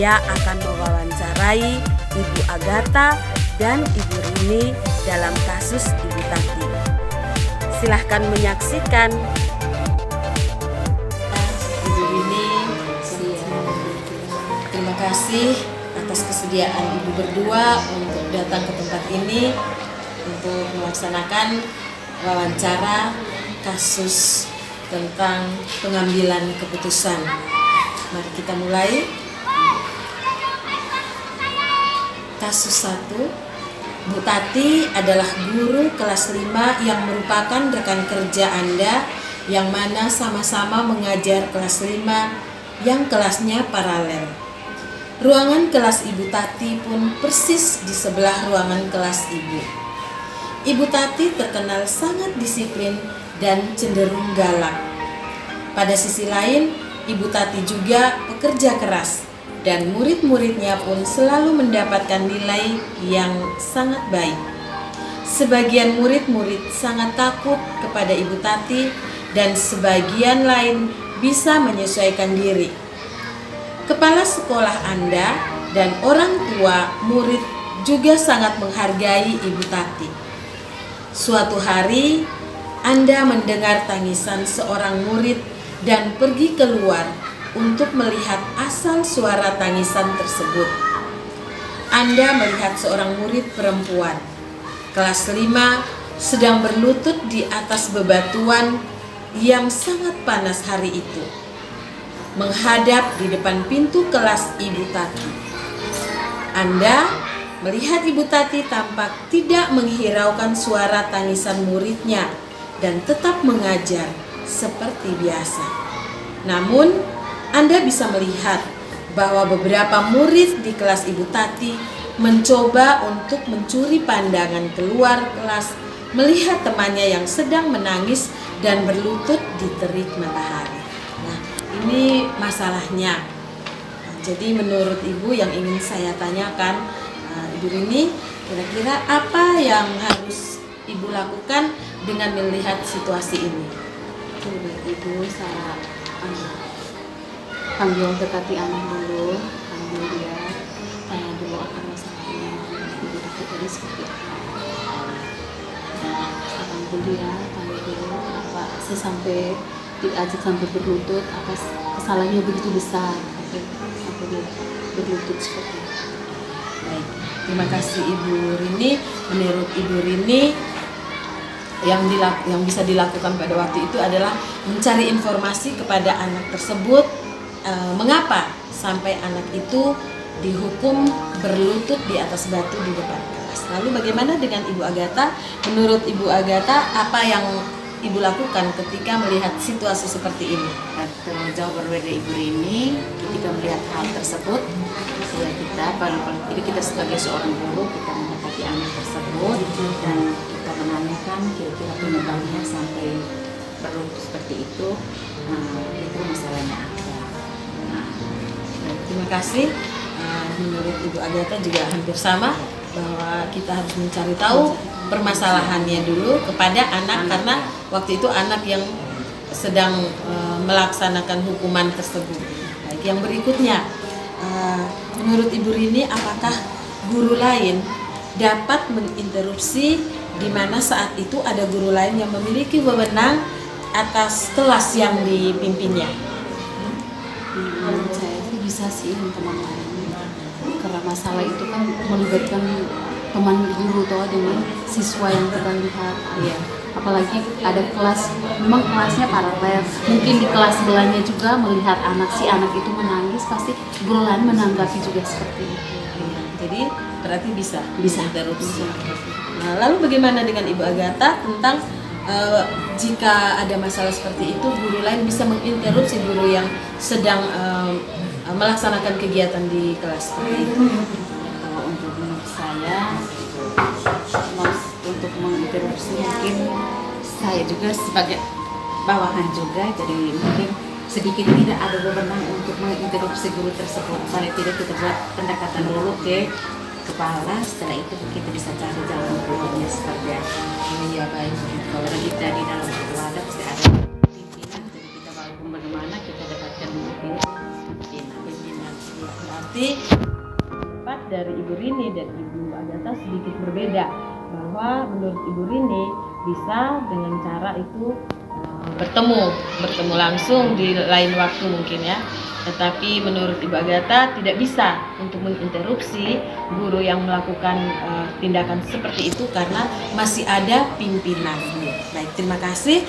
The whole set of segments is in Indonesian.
Saya akan mewawancarai Ibu Agatha dan Ibu Rini dalam kasus Ibu Tati. Silahkan menyaksikan. Ibu Rini, terima kasih atas kesediaan Ibu berdua untuk datang ke tempat ini untuk melaksanakan wawancara kasus tentang pengambilan keputusan. Mari kita mulai. Kasus 1. Bu Tati adalah guru kelas 5 yang merupakan rekan kerja Anda yang mana sama-sama mengajar kelas 5 yang kelasnya paralel. Ruangan kelas Ibu Tati pun persis di sebelah ruangan kelas Ibu. Ibu Tati terkenal sangat disiplin dan cenderung galak. Pada sisi lain, Ibu Tati juga pekerja keras dan murid-muridnya pun selalu mendapatkan nilai yang sangat baik. Sebagian murid-murid sangat takut kepada Ibu Tati dan sebagian lain bisa menyesuaikan diri. Kepala sekolah Anda dan orang tua murid juga sangat menghargai Ibu Tati. Suatu hari, Anda mendengar tangisan seorang murid dan pergi keluar untuk melihat asal suara tangisan tersebut. Anda melihat seorang murid perempuan kelas 5 sedang berlutut di atas bebatuan yang sangat panas hari itu, menghadap di depan pintu kelas Ibu Tati. Anda melihat Ibu Tati tampak tidak menghiraukan suara tangisan muridnya dan tetap mengajar seperti biasa. Namun, Anda bisa melihat bahwa beberapa murid di kelas Ibu Tati mencoba untuk mencuri pandangan keluar kelas melihat temannya yang sedang menangis dan berlutut di terik matahari. Nah, ini masalahnya. Jadi menurut Ibu yang ingin saya tanyakan, Ibu Rini, kira-kira apa yang harus Ibu lakukan dengan melihat situasi ini? Ibu, saya panggil ke Tati anak dulu, panggil dia, tanya dulu apa masalahnya, Ibu Tati tadi seperti apa. Saya panggil dia, tanya dulu kenapa saya sampai diajak sampai berlutut, apa kesalahannya begitu besar sampai dia berlutut seperti itu. Baik, terima kasih Ibu Rini. Menurut Ibu Rini, yang bisa dilakukan pada waktu itu adalah mencari informasi kepada anak tersebut, mengapa sampai anak itu dihukum berlutut di atas batu di depan kelas. Lalu bagaimana dengan Ibu Agatha? Menurut Ibu Agatha, apa yang Ibu lakukan ketika melihat situasi seperti ini? Jauh berbeda Ibu Rini, ketika melihat hal tersebut, ya kita sebagai seorang guru, kita menghadapi anak tersebut dan kita menanyakan kira-kira penyebabnya sampai berlutut seperti itu masalahnya apa. Terima kasih. Menurut Ibu Agatha juga hampir sama, bahwa kita harus mencari tahu permasalahannya dulu kepada anak, karena waktu itu anak yang sedang melaksanakan hukuman tersebut. Baik, yang berikutnya, menurut Ibu Rini, apakah guru lain dapat menginterupsi di mana saat itu ada guru lain yang memiliki wewenang atas kelas yang dipimpinnya? Menurut saya sih bisa sih teman lain, karena masalah itu kan melibatkan teman guru toh dengan siswa yang kita lihat. Ya. Apalagi ada kelas, memang kelasnya paralel, mungkin di kelas sebelahnya juga melihat anak itu menangis, pasti guru lain menanggapi juga seperti itu. Jadi berarti bisa interupsi. Nah, lalu bagaimana dengan Ibu Agatha tentang jika ada masalah seperti itu, guru lain bisa menginterupsi guru yang sedang melaksanakan kegiatan di kelas seperti itu? Kalau menurut saya, untuk menginterupsi mungkin saya juga sebagai bawahan juga, jadi mungkin sedikit tidak ada wewenang untuk menginterupsi guru tersebut. Paling tidak kita buat pendekatan dulu ke kepala, setelah itu kita bisa cari jalan keluarnya seperti apa. Iya, baik. Kalau kita di dalam satu wadah pasti ada pimpinan, jadi kita walaupun bagaimana kita dapatkan pimpinan. Berarti Tetapi pendapat dari Ibu Rini dan Ibu Agatha sedikit berbeda, bahwa menurut Ibu Rini bisa dengan cara itu bertemu langsung di lain waktu mungkin ya. Tetapi menurut Ibu Agatha tidak bisa untuk menginterupsi guru yang melakukan tindakan seperti itu karena masih ada pimpinan. Baik, terima kasih.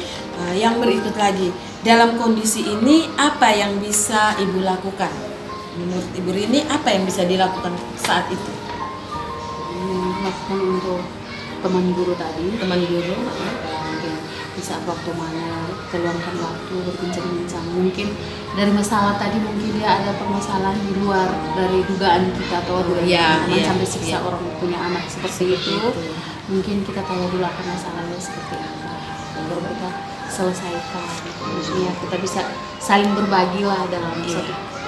Yang berikut lagi, dalam kondisi ini apa yang bisa Ibu lakukan? Menurut Ibu Rini apa yang bisa dilakukan saat itu? Melakukan untuk teman guru tadi, Mungkin di saat waktu mana keluangkan waktu berbincang-bincang, mungkin dari masalah tadi mungkin dia ada permasalahan di luar dari dugaan kita atau dugaan teman sampai siksa orang punya anak seperti itu. Mungkin kita tahu dulu akan masalahnya seperti apa, baru kita selesaikan. Maksudnya kita bisa saling berbagi lah dalam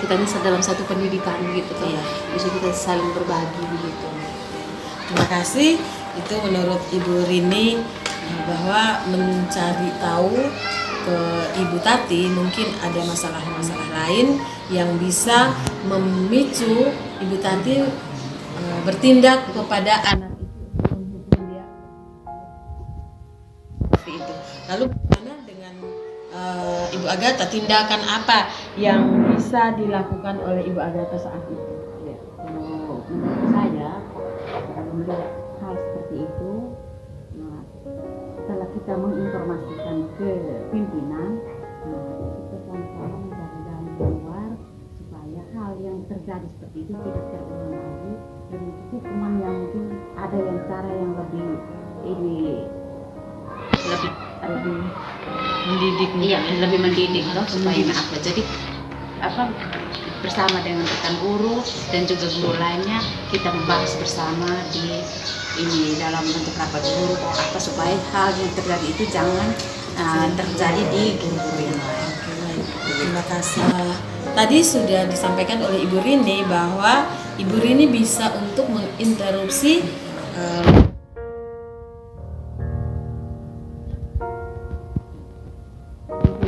kita ini dalam satu pendidikan gitu kan. Bisa kita saling berbagi gitu. Terima kasih. Itu menurut Ibu Rini, bahwa mencari tahu ke Ibu Tati mungkin ada masalah-masalah lain yang bisa memicu Ibu Tati bertindak kepada anak itu untuk menghukum dia seperti itu. Lalu bagaimana dengan Ibu Agatha, tindakan apa yang bisa dilakukan oleh Ibu Agatha saat itu? Kalau menurut saya, kalau melihat hal seperti itu, setelah kita menginformasikan ke pimpinan, kita pelan-pelan mencari jalan keluar supaya hal yang terjadi seperti itu tidak terulang lagi, dan hukuman yang mungkin ada yang cara yang lebih Mendidik, lebih mendidik loh, supaya apa? Jadi bersama dengan rekan guru dan juga guru lainnya kita membahas bersama di dalam bentuk rapat guru apa supaya hal yang terjadi itu jangan terjadi di guru-guru yang lain. Terima kasih. Tadi sudah disampaikan oleh Ibu Rini bahwa Ibu Rini bisa untuk menginterupsi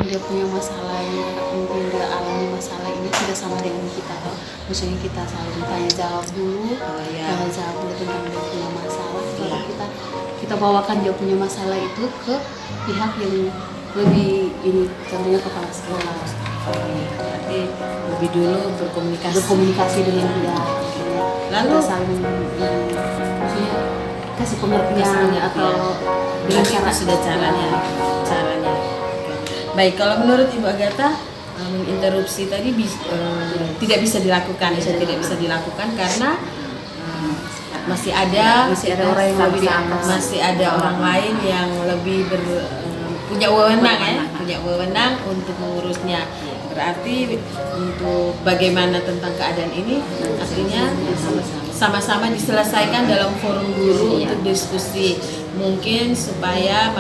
Dia punya masalah yang mungkin dia alami masalah ini tidak sama dengan kita kan. Maksudnya kita selalu tanya jawab dulu, tanya jawab dulu tentang dia punya masalah. Lalu kita bawakan dia punya masalah itu ke pihak yang lebih contohnya kepala sekolah. Berarti lebih dulu berkomunikasi dengan dia. Lalu kita saling maksudnya kasih pengertian atau dengan cara sudah caranya. Baik, kalau menurut Ibu Agatha, menginterupsi tadi tidak bisa dilakukan, tidak bisa dilakukan karena masih ada orang yang lebih di atas, masih ada orang lain yang lebih punya wewenang untuk mengurusnya. Berarti untuk bagaimana tentang keadaan ini artinya sama-sama diselesaikan dalam forum guru untuk diskusi, mungkin supaya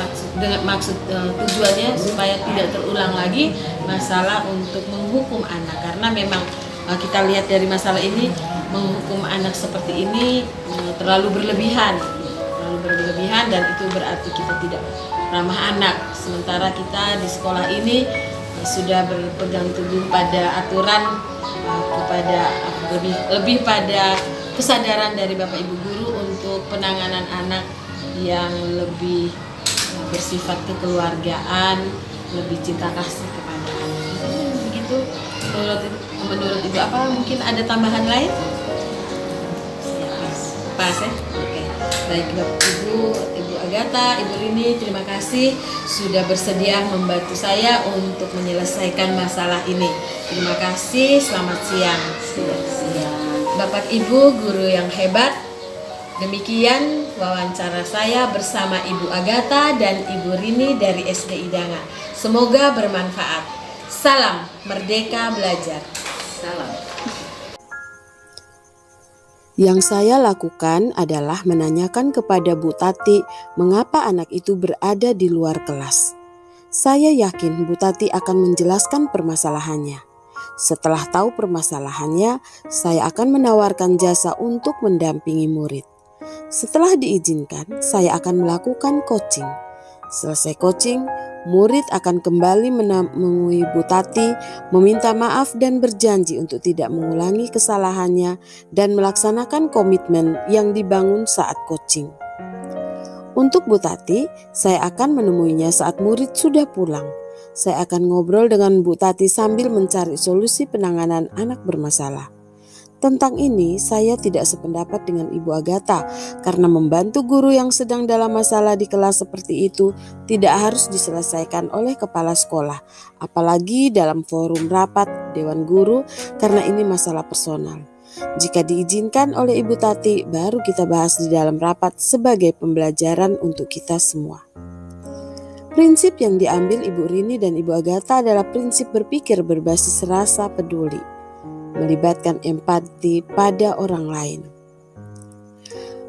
maksud tujuannya supaya tidak terulang lagi masalah untuk menghukum anak, karena memang kita lihat dari masalah ini menghukum anak seperti ini terlalu berlebihan dan itu berarti kita tidak ramah anak, sementara kita di sekolah ini sudah berpegang teguh pada aturan, kepada lebih pada kesadaran dari Bapak Ibu guru untuk penanganan anak yang lebih bersifat kekeluargaan, lebih cinta kasih kepada anak. Begitu menurut Ibu, apa mungkin ada tambahan lain? Pas ya? Oke. Baik Bapak Ibu Agatha, Ibu Rini, terima kasih sudah bersedia membantu saya untuk menyelesaikan masalah ini. Terima kasih, selamat siang. Bapak Ibu guru yang hebat, demikian wawancara saya bersama Ibu Agatha dan Ibu Rini dari SD Idanga. Semoga bermanfaat. Salam Merdeka Belajar. Salam. Yang saya lakukan adalah menanyakan kepada Bu Tati mengapa anak itu berada di luar kelas. Saya yakin Bu Tati akan menjelaskan permasalahannya. Setelah tahu permasalahannya, saya akan menawarkan jasa untuk mendampingi murid. Setelah diizinkan, saya akan melakukan coaching. Selesai coaching, murid akan kembali menemui Bu Tati, meminta maaf dan berjanji untuk tidak mengulangi kesalahannya dan melaksanakan komitmen yang dibangun saat coaching. Untuk Bu Tati, saya akan menemuinya saat murid sudah pulang. Saya akan ngobrol dengan Bu Tati sambil mencari solusi penanganan anak bermasalah. Tentang ini saya tidak sependapat dengan Ibu Agatha karena membantu guru yang sedang dalam masalah di kelas seperti itu tidak harus diselesaikan oleh kepala sekolah, apalagi dalam forum rapat Dewan Guru karena ini masalah personal. Jika diizinkan oleh Ibu Tati, baru kita bahas di dalam rapat sebagai pembelajaran untuk kita semua. Prinsip yang diambil Ibu Rini dan Ibu Agatha adalah prinsip berpikir berbasis rasa peduli, melibatkan empati pada orang lain.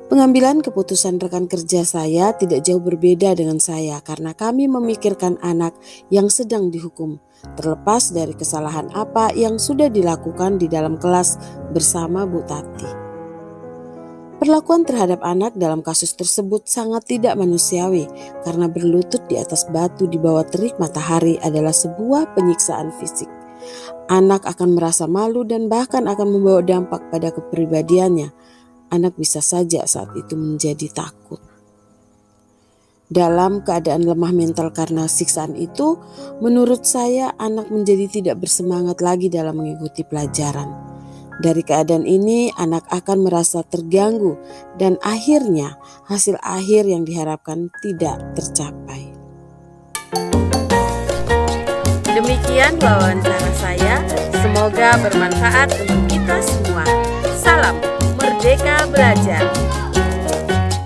Pengambilan keputusan rekan kerja saya tidak jauh berbeda dengan saya karena kami memikirkan anak yang sedang dihukum, terlepas dari kesalahan apa yang sudah dilakukan di dalam kelas bersama Bu Tati. Perlakuan terhadap anak dalam kasus tersebut sangat tidak manusiawi karena berlutut di atas batu di bawah terik matahari adalah sebuah penyiksaan fisik. Anak akan merasa malu dan bahkan akan membawa dampak pada kepribadiannya. Anak bisa saja saat itu menjadi takut. Dalam keadaan lemah mental karena siksaan itu, menurut saya anak menjadi tidak bersemangat lagi dalam mengikuti pelajaran. Dari keadaan ini, anak akan merasa terganggu dan akhirnya hasil akhir yang diharapkan tidak tercapai. Demikian wawancara saya, semoga bermanfaat untuk kita semua. Salam Merdeka Belajar.